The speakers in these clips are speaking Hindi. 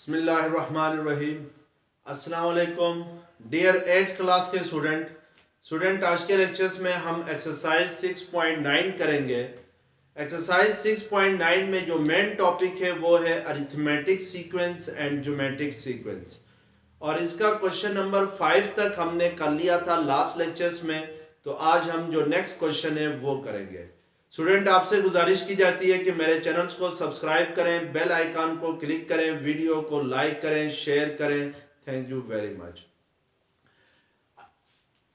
बिस्मिल्लाहिर्रहमानिर्रहीम। अस्सलाम वालेकुम डियर 8th क्लास के स्टूडेंट आज के लेक्चर्स में हम एक्सरसाइज 6.9 करेंगे। एक्सरसाइज 6.9 में जो मेन टॉपिक है वो है arithmetic sequence and geometric sequence, और इसका क्वेश्चन नंबर 5 तक हमने कर लिया था लास्ट लेक्चर्स में। तो आज हम जो नेक्स्ट क्वेश्चन है वो करेंगे। स्टूडेंट, आपसे गुजारिश की जाती है कि मेरे चैनल्स को सब्सक्राइब करें, बेल आइकन को क्लिक करें, वीडियो को लाइक करें, शेयर करें। Thank you very much.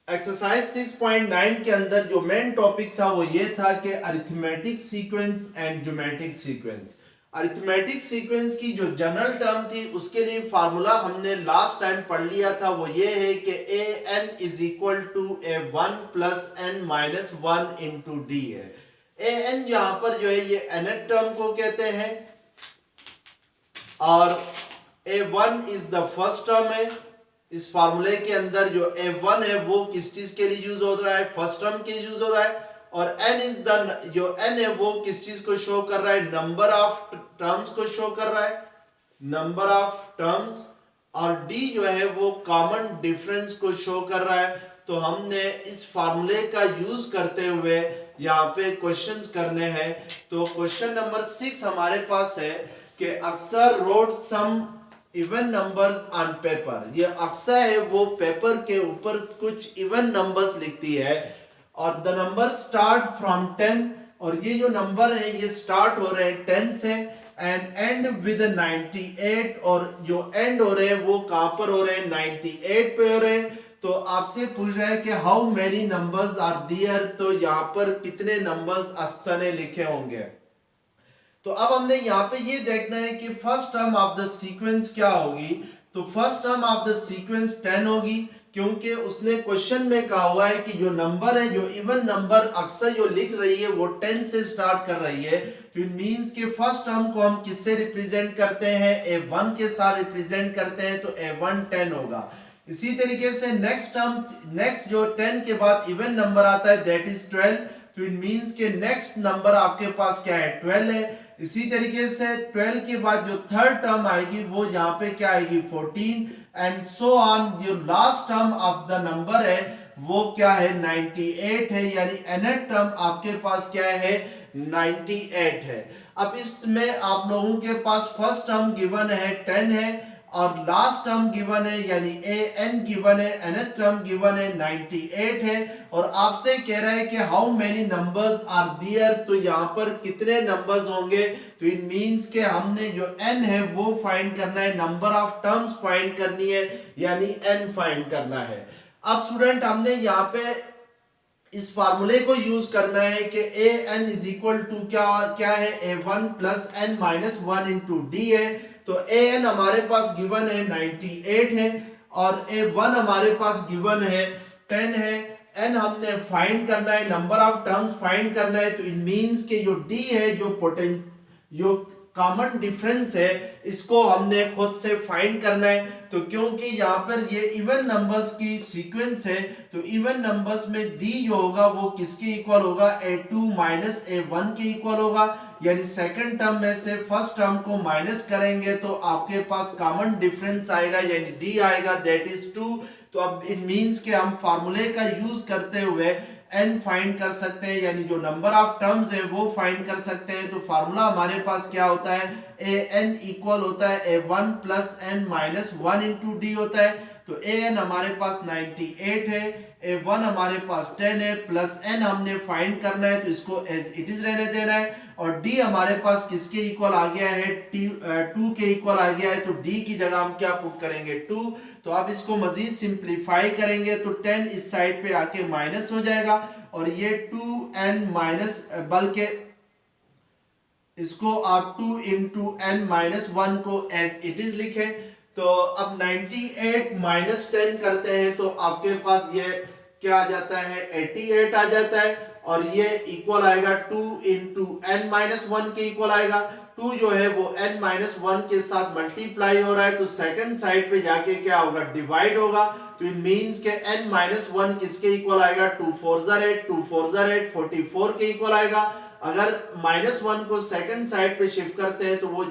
Exercise 6.9 के अंदर जो मेन टॉपिक था वो ये था कि arithmetic sequence and geometric sequence. Arithmetic sequence की जो जनरल टर्म थी उसके लिए फार्मूला हमने लास्ट टाइम पढ़ लिया था, वो ये है कि A N is equal to A one plus N minus one into D है। ए एन यहां पर जो है ये nth टर्म को कहते हैं, और A one is the first term है। इस फार्मूले के अंदर जो ए वन है वो किस चीज के लिए यूज हो रहा है? फर्स्ट टर्म के लिए यूज हो रहा है। और एन इज द जो एन है वो किस चीज को शो कर रहा है? नंबर ऑफ टर्म्स को शो कर रहा है, नंबर ऑफ टर्म्स। और डी जो है वो कॉमन डिफरेंस को शो कर रहा है। तो हमने इस फार्मूले का यूज करते हुए यहाँ पे क्वेश्चंस करने हैं। तो क्वेश्चन नंबर 6 हमारे पास है कि अक्सर wrote some even numbers on paper. ये अक्सर है वो पेपर के ऊपर कुछ इवन नंबर्स लिखती है, और द नंबर स्टार्ट फ्रॉम 10, और ये जो नंबर है ये स्टार्ट हो रहे हैं 10 से एंड एंड विद 98, और जो एंड हो रहे हैं वो कहां पर हो रहे हैं? 98 पे हो रहे हैं। तो आपसे पूछ रहा है कि how many numbers are there, तो यहां पर कितने नंबर्स अक्सर ने लिखे होंगे। तो अब हमने यहाँ पे ये देखना है कि first term of the sequence क्या होगी। तो first term of the sequence 10 होगी, क्योंकि उसने क्वेश्चन में कहा हुआ है कि जो नंबर है, जो इवन नंबर अक्सर जो लिख रही है वो 10 से स्टार्ट कर रही है। तो इट मींस कि फर्स्ट टर्म को हम किससे रिप्रेजेंट करते हैं? a1 के साथ रिप्रेजेंट करते हैं, तो a1 10 होगा। इसी तरीके से नेक्स्ट टर्म, नेक्स्ट जो 10 के बाद इवन नंबर आता है दैट इज 12। तो इट मींस के नेक्स्ट नंबर आपके पास क्या है? 12 है। इसी तरीके से 12 के बाद जो थर्ड टर्म आएगी वो यहाँ पे क्या आएगी? 14 एंड सो ऑन। जो last term of the number है वो क्या है? 98 है, यानी nth टर्म आपके पास क्या है? 98 है। अब इसमें आप लोगों के पास फर्स्ट टर्म गिवन है 10 है, और लास्ट टर्म गिवन है यानी ए एन गिवन है, nth टर्म गिवन है 98 है, और आपसे कह रहा है कि how many numbers are there, तो यहाँ पर कितने नंबर्स होंगे। तो इट मींस के हमने जो n है वो फाइंड करना है, नंबर ऑफ टर्म्स फाइंड करनी है, यानी n फाइंड करना है। अब स्टूडेंट हमने यहाँ पे इस फार्मूले को यूज करना है कि A N is equal to क्या है? A one plus N minus one into D है। तो ए एन हमारे पास गिवन है 98 है, और ए वन हमारे पास गिवन है 10 है। एन हमने फाइंड करना है, नंबर ऑफ टर्म्स फाइंड करना है। तो इट मींस के जो डी है, जो कॉमन डिफरेंस है, इसको हमने खुद से फाइंड करना है। तो क्योंकि यहाँ पर ये इवन नंबर्स की सीक्वेंस है, तो इवन नंबर्स में डी जो होगा वो किसके इक्वल होगा? a2 माइनस a1 के इक्वल होगा। यानी सेकंड टर्म में से फर्स्ट टर्म को माइनस करेंगे तो आपके पास कॉमन डिफरेंस आएगा, यानी डी आएगा, दैट इज 2। तो अब इट मींस के हम फार्मूले का यूज करते हुए n फाइंड कर सकते हैं, यानी जो नंबर ऑफ टर्म्स है वो फाइंड कर सकते हैं। तो फार्मूला हमारे पास क्या होता है? ए एन इक्वल होता है a1 plus N minus one into D होता है। तो ए एन हमारे पास 98 है, a1 हमारे पास 10 है, प्लस n हमने फाइंड करना है, तो इसको एज इट इज रहने देना है। और d हमारे पास किसके इक्वल आ गया है? 2 के इक्वल आ गया है। तो d की जगह हम क्या पुट करेंगे? 2। तो अब इसको मजीद सिंप्लीफाई करेंगे तो 10 इस साइड पे आके माइनस हो जाएगा, और ये 2n माइनस, बल्कि इसको आप 2 इंटू एन माइनस 1 को एज इट इज लिखें। तो अब 98 माइनस 10 करते हैं तो आपके पास ये क्या आ जाता है? 88 आ जाता है, और ये इक्वल आएगा 2 इंटू एन माइनस 1 के इक्वल आएगा। 2 जो है वो n माइनस 1 के साथ मल्टीप्लाई हो रहा है, तो सेकंड साइड पे जाके क्या होगा? डिवाइड होगा। तो इट मींस के n माइनस 1 किसके इक्वल आएगा? 2 4 8, 2 4 8, 44 के इक्वल आएगा। अगर माइनस 1 को सेकंड साइड पे शिफ्ट करते हैं तो वो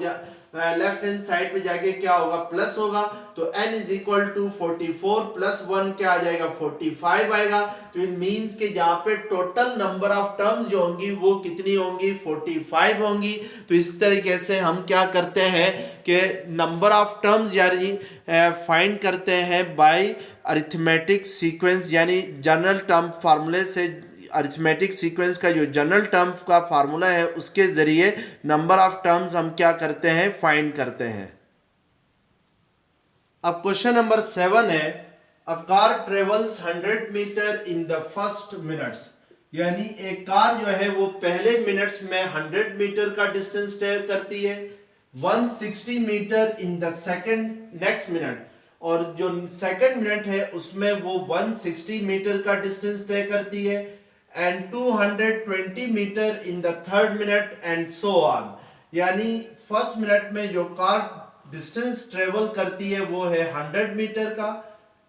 लेफ्ट हैंड साइड पे जाके क्या होगा, प्लस होगा। तो n is equal to 44 plus 1 क्या आ जाएगा, 45 आएगा। तो इट मींस कि यहाँ पे टोटल नंबर ऑफ टर्म्स जो होंगी वो कितनी होंगी, 45 होंगी। तो इस तरीके से हम क्या करते हैं कि नंबर ऑफ टर्म्स यानी फाइंड करते हैं बाय अरिथमेटिक सीक्वेंस, यानी जनरल टर्म फार्मूले से। अरिथमेटिक सीक्वेंस का जो जनरल टर्म का फार्मूला है उसके जरिए नंबर ऑफ टर्म्स हम क्या करते हैं, फाइंड करते हैं। अब क्वेश्चन नंबर 7 है, a car travels 100 metre in the first minutes, यानी एक कार जो है वो पहले मिनट्स में 100 मीटर का डिस्टेंस तय करती है, 160 metre in the second next minute, और जो सेकंड मिनट है उसमें वो 160 मीटर का डिस्टेंस तय करती है, and 220 metre in the third minute and so on. यानी फर्स्ट मिनट में जो कार डिस्टेंस ट्रेवल करती है वो है 100 मीटर का,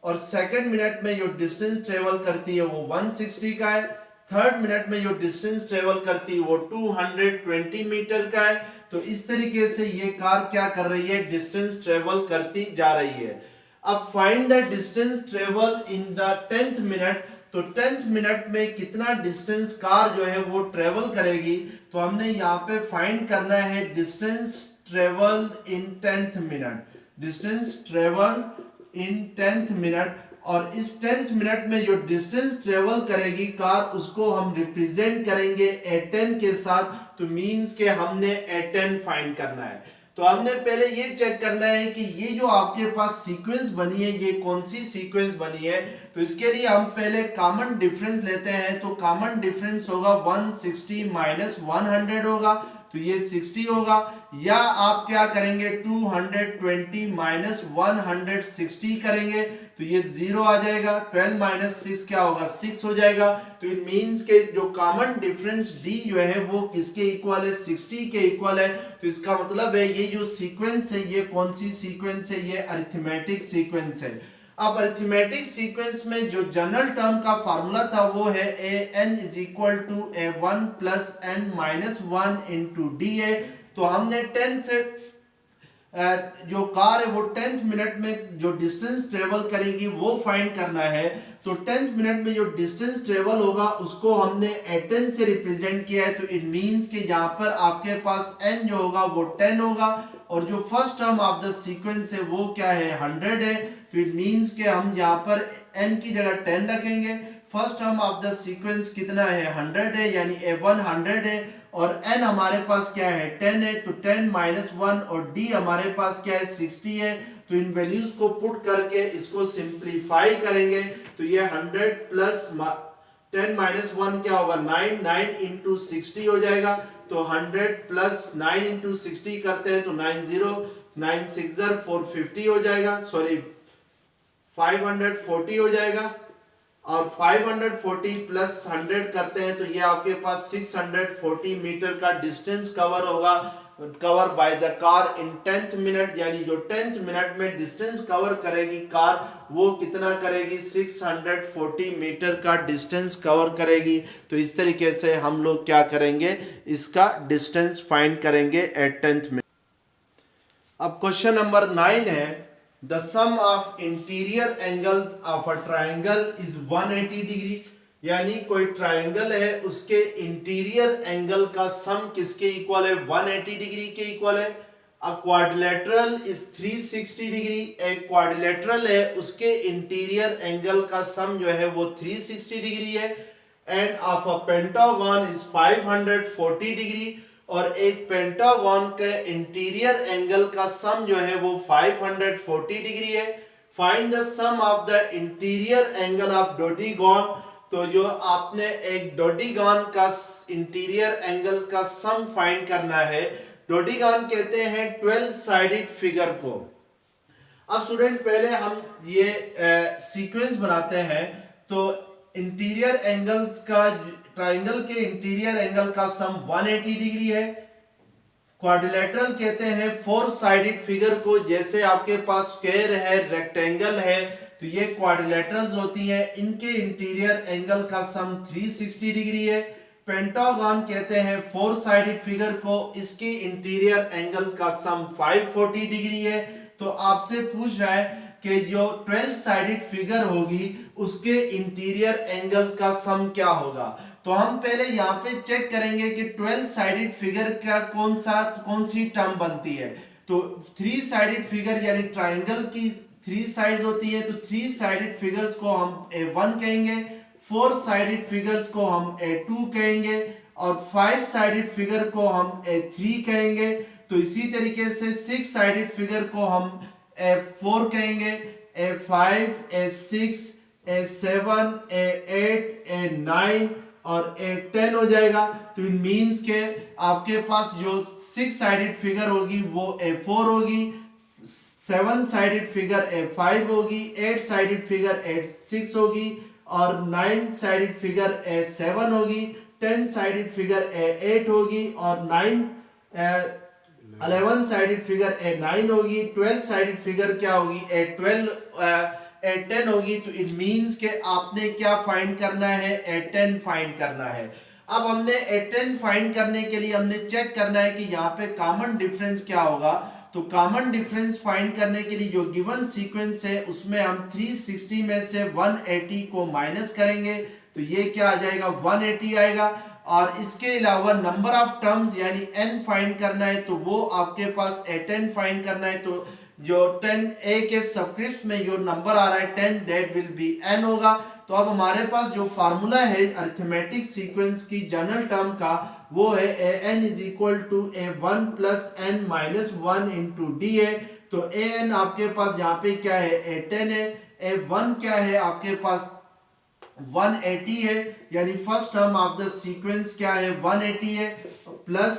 और सेकंड मिनट में जो डिस्टेंस ट्रेवल करती है वो 160 का है, थर्ड मिनट में जो डिस्टेंस ट्रेवल करती है वो 220 मीटर का है। तो इस तरीके से ये कार क्या कर रही है, डिस्टेंस ट्रेवल करती जा रही है। अब find the distance travel in the 10th minute, तो 10th मिनट में कितना डिस्टेंस कार जो है वो ट्रेवल करेगी। तो हमने यहाँ पे फाइंड करना है distance travel in 10th minute, distance travel in 10th minute, और इस 10th मिनट में जो डिस्टेंस ट्रेवल करेगी कार उसको हम रिप्रेजेंट करेंगे A10 के साथ। तो मींस के हमने A10 फाइंड करना है। तो हमने पहले ये चेक करना है कि ये जो आपके पास सीक्वेंस बनी है ये कौन सी सीक्वेंस बनी है। तो इसके लिए हम पहले कॉमन डिफरेंस लेते हैं। तो कॉमन डिफरेंस होगा 160 माइनस 100 होगा, तो ये 60 होगा, या आप क्या करेंगे 220 माइनस 160 करेंगे तो ये 0 आ जाएगा। 12 माइनस 6 क्या होगा, 6 हो जाएगा। तो इट मींस के जो कॉमन डिफरेंस d जो है वो किसके इक्वल है, 60 के इक्वल है। तो इसका मतलब है ये जो सीक्वेंस है ये कौन सी सीक्वेंस है, ये अरिथमेटिक सीक्वेंस है। अब अरिथमेटिक सीक्वेंस में जो जनरल टर्म का फार्मूला था वो है an is equal to a1 plus n minus 1 into D है। तो हमने 10th जो कार है वो 10th मिनट में जो डिस्टेंस ट्रेवल करेगी वो फाइंड करना है। तो 10th मिनट में जो डिस्टेंस ट्रेवल होगा उसको हमने A10 से रिप्रेजेंट किया है। तो इट मींस कि यहाँ पर आपके पास n जो होगा वो 10 होगा, और जो first term of the sequence है वो क्या है, 100 है। तो इट मींस कि हम यहाँ पर n की जगह 10 रखेंगे। First term of the sequence कितना है, 100 है, यानी a1 100 है, और n हमारे पास क्या है, 10 है। तो 10 माइनस 1, और d हमारे पास क्या है, 60 है। तो इन वैल्यूज को पुट करके इसको सिंप्लीफाई करेंगे तो ये 100 प्लस 10 माइनस 1 क्या होगा, 9, 9 इंटू 60 हो जाएगा। तो 100 प्लस 9 इंटू 60 करते हैं तो 9 6 450 हो जाएगा, सॉरी 540 हो जाएगा, और 540 प्लस 100 करते हैं तो ये आपके पास 640 मीटर का distance cover by the car in 10th minute. यानी जो 10th मिनट में डिस्टेंस कवर करेगी कार वो कितना करेगी, 640 मीटर का डिस्टेंस कवर करेगी। तो इस तरीके से हम लोग क्या करेंगे, इसका डिस्टेंस फाइंड करेंगे एट 10th मिनट। अब क्वेश्चन नंबर 9 है, the sum of interior angles of a triangle is 180 degree. यानी कोई ट्राइंगल है उसके इंटीरियर एंगल का सम किसके इक्वल है, 180 डिग्री के इक्वल है। अ क्वाड्रिलेटरल इज 360 डिग्री, एक क्वाड्रिलेटरल है उसके इंटीरियर एंगल का सम जो है वो 360 डिग्री है। End of a pentagon is 540 degree, और एक पेंटागन के इंटीरियर एंगल का सम जो है वो 540 डिग्री है। Find the sum of the interior angle of dodecagon. तो जो आपने एक डोडीगॉन का इंटीरियर एंगल्स का सम फाइंड करना है। डोडीगॉन कहते हैं 12 साइडेड फिगर को। अब स्टूडेंट पहले हम ये सीक्वेंस बनाते हैं। तो इंटीरियर एंगल्स का, ट्राइंगल के इंटीरियर एंगल का सम 180 डिग्री है। क्वाड्रिलेटरल कहते हैं 4 साइडेड फिगर को, जैसे आपके पास स्क्वायर है, रेक्टेंगल है, तो ये क्वाड्रिलेटरल्स होती हैं। इनके इंटीरियर एंगल का सम 360 डिग्री है। पेंटागन कहते हैं 4 साइडेड फिगर को। इसकी इंटीरियर एंगल्स का सम 540 डिग्री है। तो आपसे पूछ रहा है कि जो 12 साइडेड फिगर होगी उसके इंटीरियर एंगल्स का सम क्या होगा। तो हम पहले यहाँ पे चेक करेंगे कि 12 साइडेड फिगर का कौन सी टर्म बनती है। तो 3 साइडेड फिगर यानी ट्राइंगल की 3 साइड्स होती है, तो 3 साइडेड फिगर्स को हम A1 कहेंगे, 4 साइडेड फिगर्स को हम A2 कहेंगे और 5 साइडेड फिगर को हम A3 कहेंगे। तो इसी तरीके से 6 साइडेड फिगर को हम A4 कहेंगे, A5, A6, A7, A8, A9 और A10 हो जाएगा। तो इट मीन्स के आपके पास जो 6 साइडेड फिगर होगी वो A4 होगी, 7 साइडेड फिगर A5 होगी, 8 साइडेड फिगर A6 होगी और 9 साइडेड फिगर A7 होगी, 10 साइडेड फिगर A8 होगी और 11 साइडेड फिगर A9 होगी, 12 साइडेड फिगर क्या होगी A10 होगी। तो इट मींस के आपने क्या फाइंड करना है, A10 फाइंड करना है। अब हमने A10 फाइंड करने के लिए हमने चेक करना है कि यहाँ पे कॉमन डिफरेंस क्या होगा। तो कॉमन डिफरेंस फाइंड करने के लिए जो गिवन सीक्वेंस है उसमें हम 360 में से 180 को माइनस करेंगे तो ये क्या आ जाएगा, 180 आएगा। और इसके अलावा नंबर ऑफ टर्म्स यानी n फाइंड करना है तो वो आपके पास A10 फाइंड करना है। तो जो 10 a के सबस्क्रिप्ट में जो नंबर आ रहा है 10 दैट विल बी n होगा। तो अब हमारे पास जो फार्मूला है अरिथमेटिक सीक्वेंस की जनरल टर्म का वो है an is equal to a1 plus n minus 1 into D है। तो an आपके पास यहाँ पे क्या है, A10 है, a1 क्या है आपके पास 180 है, यानी first term of the sequence क्या है 180 है, प्लस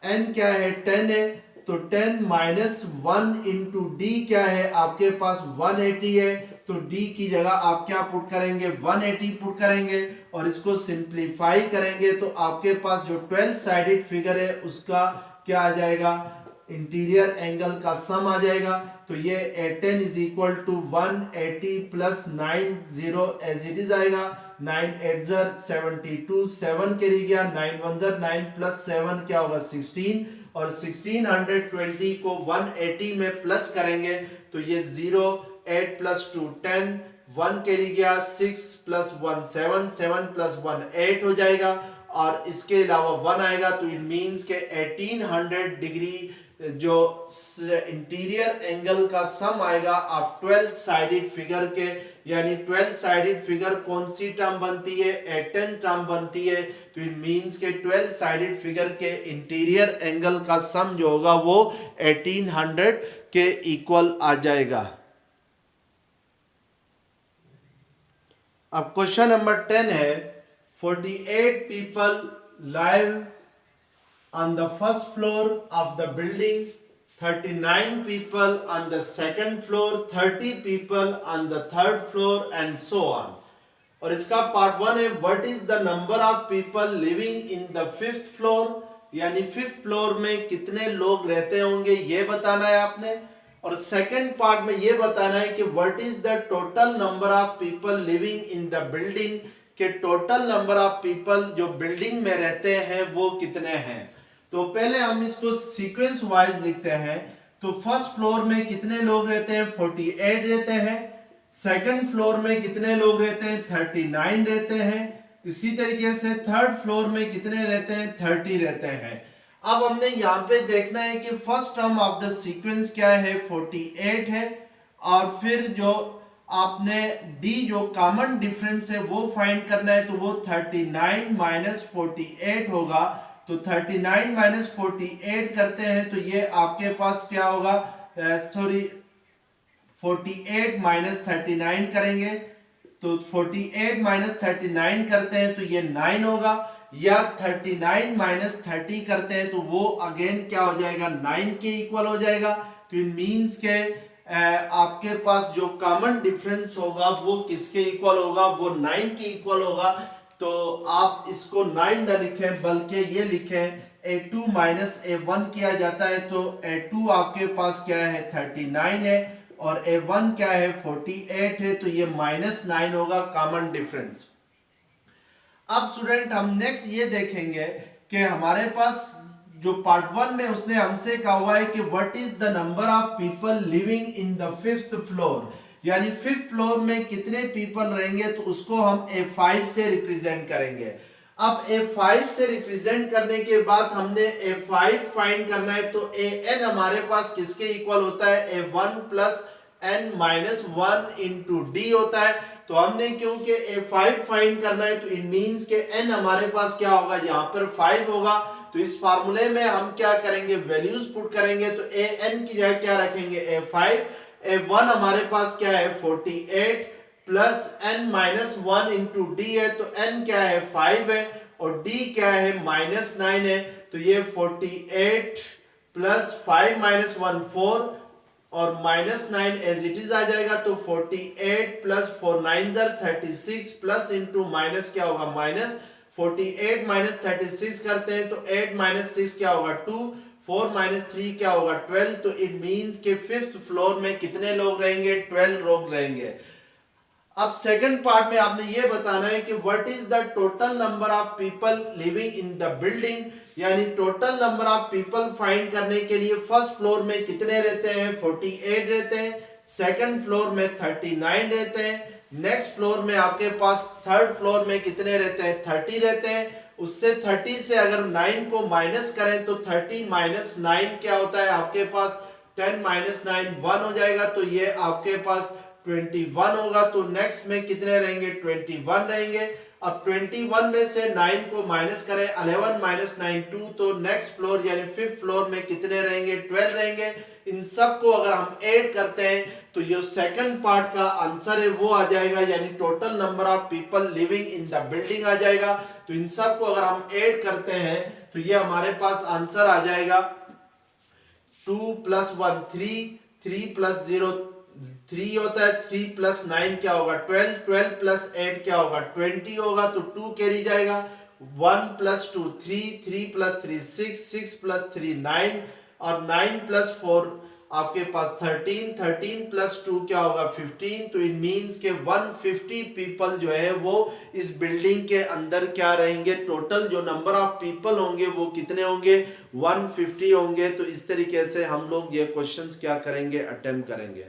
n क्या है 10 है। तो 10 माइनस 1 इंटू डी क्या है आपके पास 180 है। तो d की जगह आप क्या पुट करेंगे, 180 पुट करेंगे और इसको सिंप्लीफाई करेंगे तो आपके पास जो 12 साइडेड फिगर है उसका क्या आ जाएगा, इंटीरियर एंगल का सम आ जाएगा। तो ये A10 is equal to 180 plus 90 as it is आएगा। 9 8 72, 7 के लिए गया, 9 1 9 प्लस 7 क्या होगा 16 और 1620 को 180 में प्लस करेंगे तो ये 0 8 प्लस 2 10, 1 के लिए गया, 6 प्लस 1 7, 7 प्लस 1 8 हो जाएगा और इसके अलावा 1 आएगा। तो इट मींस के 1800 डिग्री जो इंटीरियर एंगल का सम आएगा ऑफ 12 साइडेड फिगर के, यानी 12 साइडेड फिगर कौन सी टर्म बनती है, A10 टर्म बनती है। तो इट मींस के 12 साइडेड फिगर के इंटीरियर एंगल का सम जो होगा वो 1800 के इक्वल आ जाएगा। अब क्वेश्चन नंबर 10 है, 48 people live on the first floor of the building, 39 people on the second floor, 30 people on the third floor and so on। और इसका पार्ट 1 है, what is the number of people living in the 5th floor, यानी 5th फ्लोर में कितने लोग रहते होंगे ये बताना है आपने। और सेकंड पार्ट में ये बताना है कि what is the total number of people living in the building, के टोटल नंबर ऑफ पीपल जो बिल्डिंग में रहते हैं वो कितने हैं। तो पहले हम इसको सीक्वेंस वाइज लिखते हैं। तो फर्स्ट फ्लोर में कितने लोग रहते हैं, 48 रहते हैं। सेकंड फ्लोर में कितने लोग रहते हैं, 39 रहते हैं। इसी तरीके से थर्ड फ्लोर में कितने रहते हैं, 30 रहते हैं। अब हमने यहाँ पे देखना है कि first term of the sequence क्या है, 48 है और फिर जो आपने डी जो कॉमन डिफरेंस है वो फाइंड करना है। तो वो 39 माइनस 48 होगा। तो 39 माइनस 48 करते हैं तो ये आपके पास क्या होगा, 48 माइनस 39 करेंगे तो 48 माइनस 39 करते हैं तो ये 9 होगा, या 39 माइनस 30 करते हैं तो वो अगेन क्या हो जाएगा, 9 के इक्वल हो जाएगा। तो इट मींस के आपके पास जो कॉमन डिफरेंस होगा वो किसके इक्वल होगा, वो 9 के इक्वल होगा। तो आप इसको 9 न लिखें बल्कि ये लिखें A2 माइनस A1 किया जाता है। तो A2 आपके पास क्या है, 39 है और A1 क्या है, 48 है। तो ये -9 होगा कॉमन डिफरेंस। अब स्टूडेंट हम नेक्स्ट ये देखेंगे कि हमारे पास जो पार्ट 1 में उसने हमसे कहा हुआ है कि what is the number of people living in the 5th floor, यानी 5th फ्लोर में कितने पीपल रहेंगे, तो उसको हम A5 से रिप्रेजेंट करेंगे। अब A5 से रिप्रेजेंट करने के बाद हमने A5 फाइंड करना है, तो AN हमारे पास किसके इक्वल होता है, A1 plus n minus 1 into D होता है। तो हमने क्योंकि A5 फाइंड करना है, तो इट मीन्स के n हमारे पास क्या होगा, यहाँ पर 5 होगा। तो इस फार्मूले में हम क्या करेंगे, वैल्यूज पुट करेंगे। तो an की जगह क्या रखेंगे, A5। A1 हमारे पास क्या है 48 plus n minus 1 into D है, तो n क्या है 5 है और d क्या है माइनस 9 है। तो ये 48 प्लस 5 माइनस 1 4 और माइनस 9 एज इट इज आ जाएगा। तो 48 प्लस 4 9 36 प्लस इंटू माइनस क्या होगा माइनस 48 माइनस 36 करते हैं, तो 8 माइनस 6 क्या होगा 2, 4 माइनस 3 क्या होगा 12। तो इट मीन्स के 5th फ्लोर में कितने लोग रहेंगे, 12 लोग रहेंगे। अब सेकंड पार्ट में आपने ये बताना है कि what is the total number of people living in the building, यानी total number of people find करने के लिए फर्स्ट फ्लोर में कितने रहते हैं, 48 रहते हैं, सेकंड फ्लोर में 39 रहते हैं, नेक्स्ट फ्लोर में आपके पास थर्ड फ्लोर में कितने रहते हैं, 30 रहते हैं। उससे 30 से अगर 9 को माइनस करें तो 30 माइनस 9 क्या होता है आपके पास, 10 माइनस 9 1 हो जाएगा। तो ये आपके पास 21 होगा। तो नेक्स्ट में कितने रहेंगे, 21 रहेंगे। अब 21 में से 9 को माइनस करें, 11 माइनस 9 2, तो नेक्स्ट फ्लोर यानी 5th फ्लोर में कितने रहेंगे, 12 रहेंगे। इन सब को अगर हम ऐड करते हैं तो ये सेकंड पार्ट का आंसर है वो आ जाएगा, यानी total number of people living in the building आ जाएगा। तो इन सब को अगर हम ऐड करते हैं तो ये हमारे पास आंसर आ जाएगा 2 प्लस 1 3, 3 प्लस 0 3 होता है, 3 प्लस 9 क्या होगा 12, 12 प्लस 8 क्या होगा 20 होगा। तो 2 कैरी जाएगा, 1 प्लस 2 3, 3 प्लस 3 6, 6 प्लस 3 9 और 9 प्लस 4 आपके पास 13, 13 प्लस 2 क्या होगा 15। तो इट मीन्स के 150 पीपल जो है वो इस बिल्डिंग के अंदर क्या रहेंगे, टोटल जो नंबर ऑफ पीपल होंगे वो कितने होंगे, 150 होंगे। तो इस तरीके से हम लोग ये क्वेश्चंस क्या करेंगे, अटेम्प्ट करेंगे।